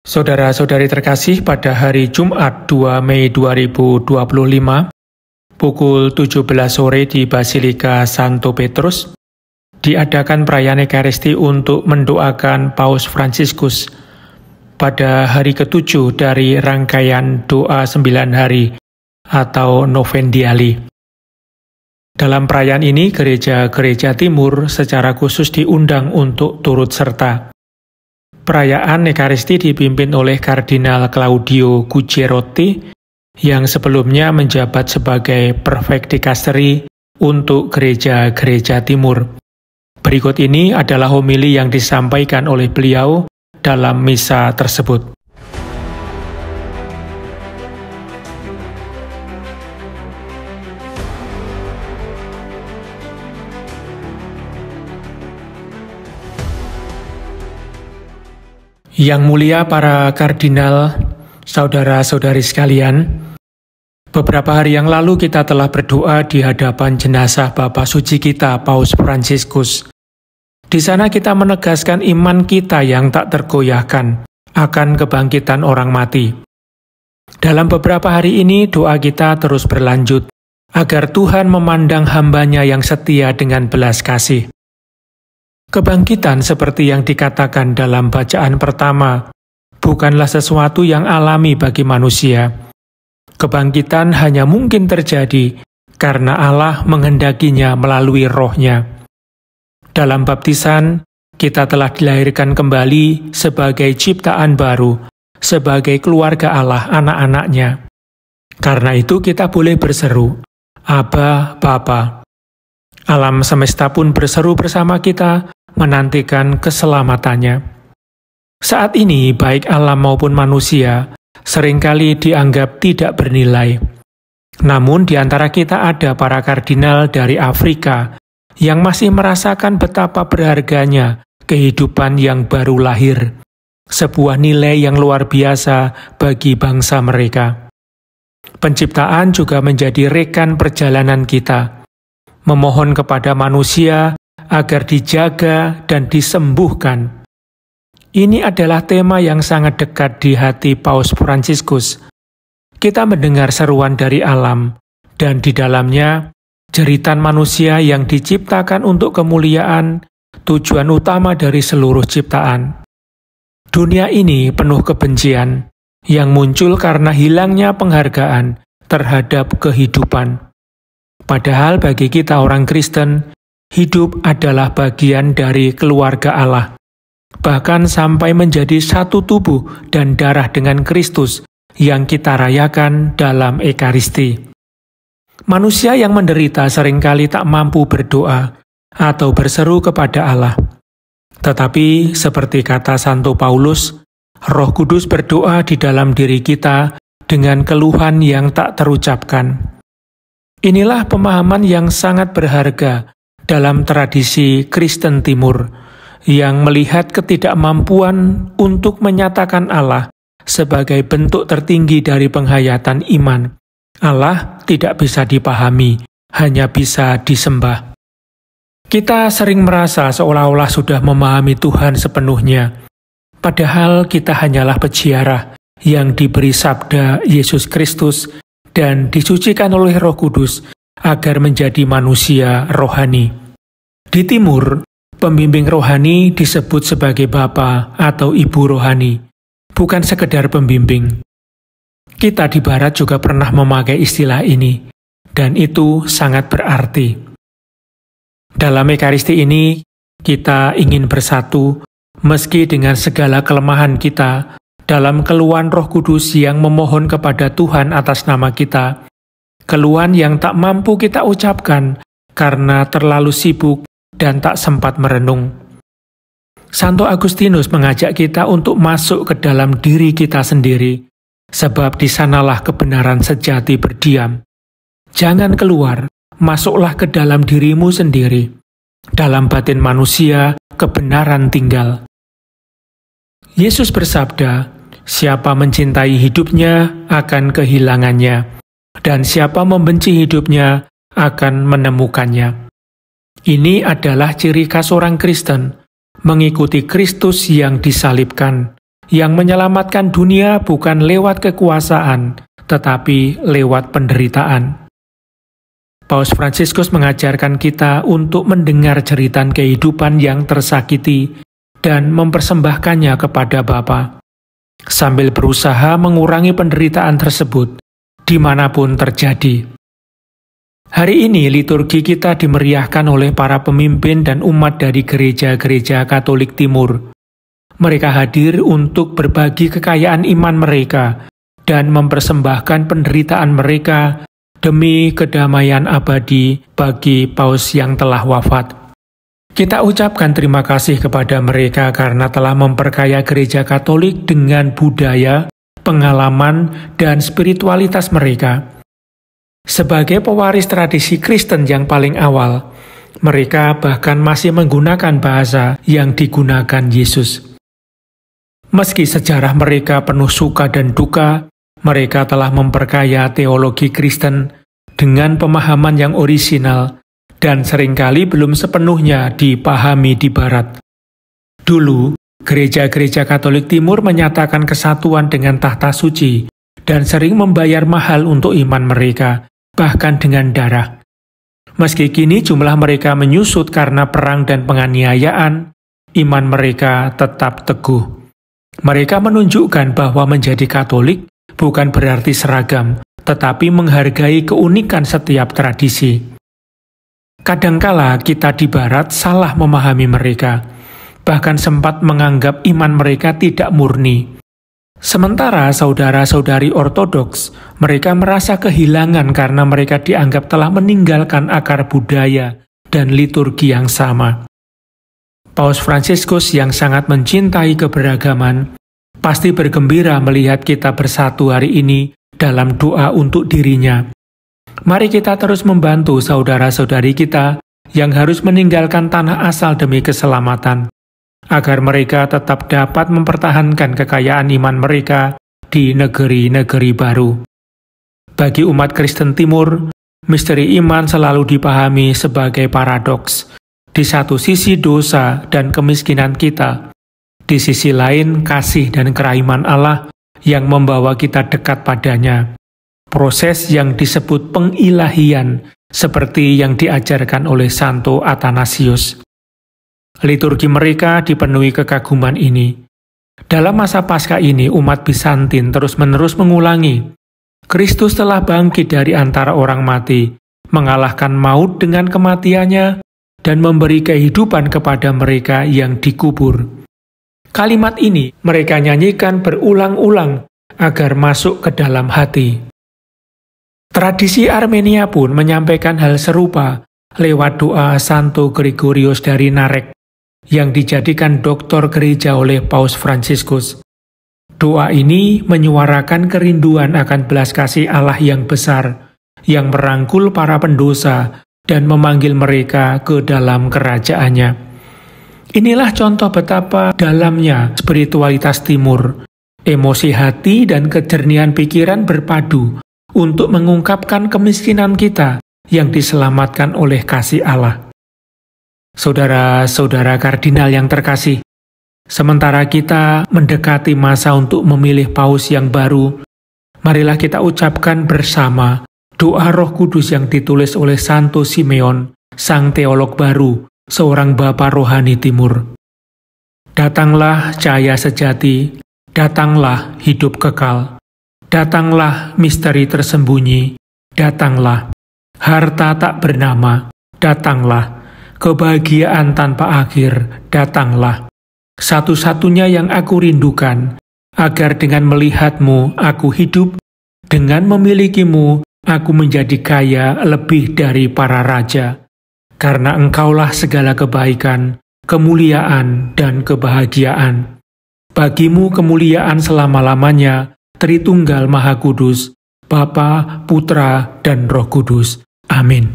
Saudara-saudari terkasih, pada hari Jumat 2 Mei 2025, pukul 17 sore di Basilika Santo Petrus, diadakan perayaan Ekaristi untuk mendoakan Paus Fransiskus pada hari ke-7 dari rangkaian doa 9 hari atau Novendiali. Dalam perayaan ini, gereja-gereja timur secara khusus diundang untuk turut serta. Perayaan Ekaristi dipimpin oleh Kardinal Claudio Gucciarotti yang sebelumnya menjabat sebagai Prefect Dicasteri untuk gereja-gereja timur. Berikut ini adalah homili yang disampaikan oleh beliau dalam misa tersebut. Yang mulia para kardinal, saudara-saudari sekalian, beberapa hari yang lalu kita telah berdoa di hadapan jenazah Bapa Suci kita, Paus Fransiskus. Di sana kita menegaskan iman kita yang tak tergoyahkan akan kebangkitan orang mati. Dalam beberapa hari ini doa kita terus berlanjut, agar Tuhan memandang hamba-Nya yang setia dengan belas kasih. Kebangkitan seperti yang dikatakan dalam bacaan pertama, bukanlah sesuatu yang alami bagi manusia. Kebangkitan hanya mungkin terjadi karena Allah menghendakinya melalui Roh-Nya. Dalam baptisan, kita telah dilahirkan kembali sebagai ciptaan baru, sebagai keluarga Allah, anak-anak-Nya. Karena itu kita boleh berseru, Aba, Bapa. Alam semesta pun berseru bersama kita, menantikan keselamatannya. Saat ini, baik alam maupun manusia seringkali dianggap tidak bernilai. Namun di antara kita ada para kardinal dari Afrika yang masih merasakan betapa berharganya kehidupan yang baru lahir, sebuah nilai yang luar biasa bagi bangsa mereka. Penciptaan juga menjadi rekan perjalanan kita, memohon kepada manusia agar dijaga dan disembuhkan. Ini adalah tema yang sangat dekat di hati Paus Fransiskus. Kita mendengar seruan dari alam, dan di dalamnya jeritan manusia yang diciptakan untuk kemuliaan, tujuan utama dari seluruh ciptaan. Dunia ini penuh kebencian, yang muncul karena hilangnya penghargaan terhadap kehidupan. Padahal bagi kita orang Kristen, hidup adalah bagian dari keluarga Allah, bahkan sampai menjadi satu tubuh dan darah dengan Kristus yang kita rayakan dalam Ekaristi. Manusia yang menderita seringkali tak mampu berdoa atau berseru kepada Allah. Tetapi seperti kata Santo Paulus, Roh Kudus berdoa di dalam diri kita dengan keluhan yang tak terucapkan. Inilah pemahaman yang sangat berharga dalam tradisi Kristen Timur, yang melihat ketidakmampuan untuk menyatakan Allah sebagai bentuk tertinggi dari penghayatan iman. Allah tidak bisa dipahami, hanya bisa disembah. Kita sering merasa seolah-olah sudah memahami Tuhan sepenuhnya, padahal kita hanyalah peziarah yang diberi sabda Yesus Kristus dan disucikan oleh Roh Kudus agar menjadi manusia rohani. Di timur, pembimbing rohani disebut sebagai bapa atau ibu rohani, bukan sekedar pembimbing. Kita di barat juga pernah memakai istilah ini, dan itu sangat berarti. Dalam Ekaristi ini, kita ingin bersatu, meski dengan segala kelemahan kita, dalam keluhan Roh Kudus yang memohon kepada Tuhan atas nama kita, keluhan yang tak mampu kita ucapkan karena terlalu sibuk dan tak sempat merenung. Santo Agustinus mengajak kita untuk masuk ke dalam diri kita sendiri, sebab di sanalah kebenaran sejati berdiam. Jangan keluar, masuklah ke dalam dirimu sendiri. Dalam batin manusia, kebenaran tinggal. Yesus bersabda, siapa mencintai hidupnya akan kehilangannya, dan siapa membenci hidupnya akan menemukannya. Ini adalah ciri khas orang Kristen, mengikuti Kristus yang disalibkan, yang menyelamatkan dunia bukan lewat kekuasaan, tetapi lewat penderitaan. Paus Fransiskus mengajarkan kita untuk mendengar jeritan kehidupan yang tersakiti dan mempersembahkannya kepada Bapa, sambil berusaha mengurangi penderitaan tersebut dimanapun terjadi. Hari ini liturgi kita dimeriahkan oleh para pemimpin dan umat dari gereja-gereja Katolik Timur. Mereka hadir untuk berbagi kekayaan iman mereka dan mempersembahkan penderitaan mereka demi kedamaian abadi bagi Paus yang telah wafat. Kita ucapkan terima kasih kepada mereka karena telah memperkaya gereja Katolik dengan budaya, pengalaman, dan spiritualitas mereka. Sebagai pewaris tradisi Kristen yang paling awal, mereka bahkan masih menggunakan bahasa yang digunakan Yesus. Meski sejarah mereka penuh suka dan duka, mereka telah memperkaya teologi Kristen dengan pemahaman yang orisinal dan seringkali belum sepenuhnya dipahami di Barat. Dulu, gereja-gereja Katolik Timur menyatakan kesatuan dengan tahta suci dan sering membayar mahal untuk iman mereka, bahkan dengan darah. Meski kini jumlah mereka menyusut karena perang dan penganiayaan, iman mereka tetap teguh. Mereka menunjukkan bahwa menjadi Katolik bukan berarti seragam, tetapi menghargai keunikan setiap tradisi. Kadangkala kita di Barat salah memahami mereka, bahkan sempat menganggap iman mereka tidak murni. Sementara saudara-saudari Ortodoks, mereka merasa kehilangan karena mereka dianggap telah meninggalkan akar budaya dan liturgi yang sama. Paus Fransiskus yang sangat mencintai keberagaman, pasti bergembira melihat kita bersatu hari ini dalam doa untuk dirinya. Mari kita terus membantu saudara-saudari kita yang harus meninggalkan tanah asal demi keselamatan, agar mereka tetap dapat mempertahankan kekayaan iman mereka di negeri-negeri baru. Bagi umat Kristen Timur, misteri iman selalu dipahami sebagai paradoks. Di satu sisi dosa dan kemiskinan kita, di sisi lain kasih dan kerahiman Allah yang membawa kita dekat padanya. Proses yang disebut pengilahian, seperti yang diajarkan oleh Santo Athanasius. Liturgi mereka dipenuhi kekaguman ini. Dalam masa Paskah ini, umat Bizantin terus-menerus mengulangi, Kristus telah bangkit dari antara orang mati, mengalahkan maut dengan kematiannya, dan memberi kehidupan kepada mereka yang dikubur. Kalimat ini mereka nyanyikan berulang-ulang agar masuk ke dalam hati. Tradisi Armenia pun menyampaikan hal serupa lewat doa Santo Gregorius dari Narek, yang dijadikan doktor gereja oleh Paus Fransiskus. Doa ini menyuarakan kerinduan akan belas kasih Allah yang besar, yang merangkul para pendosa dan memanggil mereka ke dalam kerajaannya. Inilah contoh betapa dalamnya spiritualitas Timur. Emosi hati dan kejernihan pikiran berpadu untuk mengungkapkan kemiskinan kita yang diselamatkan oleh kasih Allah. Saudara-saudara kardinal yang terkasih, sementara kita mendekati masa untuk memilih paus yang baru, marilah kita ucapkan bersama doa Roh Kudus yang ditulis oleh Santo Simeon, sang teolog baru, seorang bapa rohani Timur. Datanglah cahaya sejati, datanglah hidup kekal, datanglah misteri tersembunyi, datanglah harta tak bernama, datanglah kebahagiaan tanpa akhir, datanglah. Satu-satunya yang aku rindukan, agar dengan melihatmu aku hidup, dengan memilikimu aku menjadi kaya lebih dari para raja. Karena engkaulah segala kebaikan, kemuliaan, dan kebahagiaan. Bagimu kemuliaan selama-lamanya, Tritunggal Maha Kudus, Bapa, Putra, dan Roh Kudus. Amin.